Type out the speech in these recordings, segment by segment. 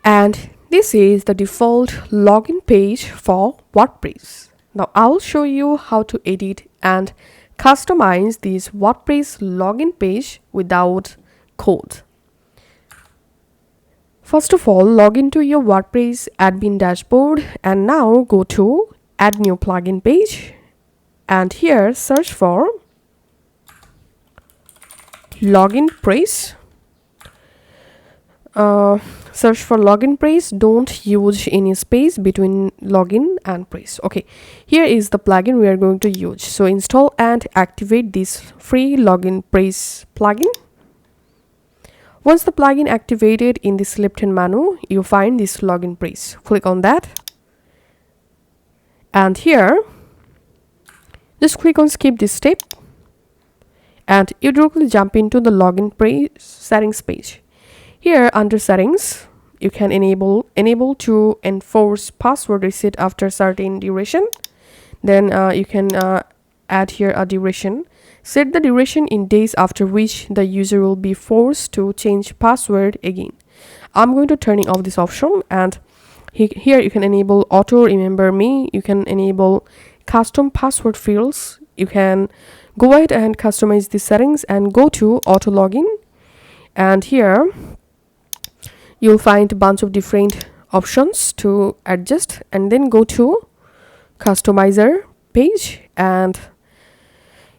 And this is the default login page for WordPress. Now I'll show you how to edit and customize this WordPress login page without code. First of all, log into your WordPress admin dashboard and now go to add new plugin page, and here search for LoginPress. Search for LoginPress. Don't use any space between login and press. Okay, here is the plugin we are going to use. So install and activate this free LoginPress plugin. Once the plugin activated, in this left-hand menu you find this LoginPress. Click on that, and here just click on skip this step, and you directly jump into the LoginPress settings page. Here under settings, you can enable to enforce password reset after certain duration. Then you can add here a duration. Set the duration in days after which the user will be forced to change password again. I'm going to turning off this option, and here you can enable auto remember me. You can enable custom password fields. You can go ahead and customize the settings and go to auto login, and here you'll find a bunch of different options to adjust, and then go to customizer page, and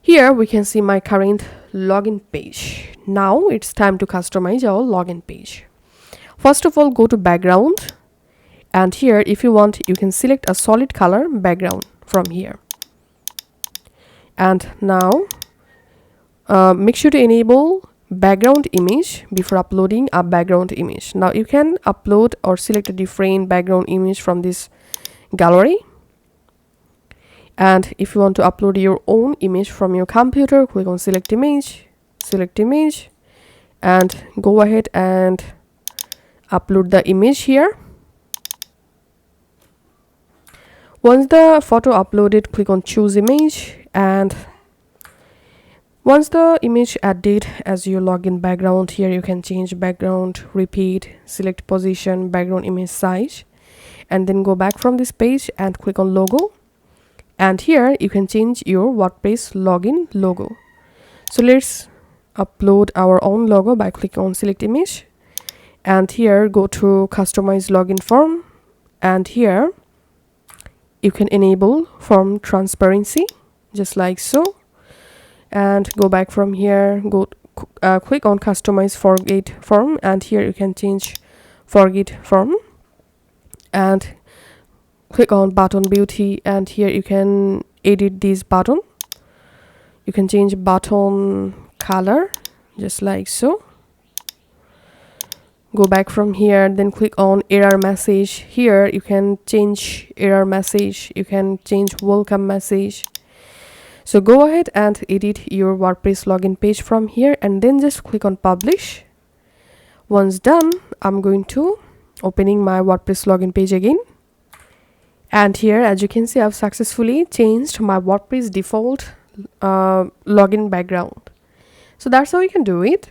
here we can see my current login page. Now it's time to customize our login page. First of all, go to background, and here if you want, you can select a solid color background from here. And now make sure to enable background image before uploading a background image. Now you can upload or select a different background image from this gallery, and if you want to upload your own image from your computer, click on select image, and go ahead and upload the image here. Once the photo uploaded, click on choose image, and once the image added as your login background, here you can change background, repeat, select position, background image size, and then go back from this page and click on logo, and here you can change your WordPress login logo. So let's upload our own logo by clicking on select image, and here go to customize login form, and here you can enable form transparency just like so, and go back from here, click on customize forget form, and here you can change forget form, and click on button beauty, and here you can edit this button. You can change button color just like so. Go back from here, then click on error message. Here you can change error message, you can change welcome message. So go ahead and edit your WordPress login page from here, and then just click on publish. Once done, I'm going to opening my WordPress login page again, and here as you can see, I've successfully changed my WordPress default login background. So that's how you can do it.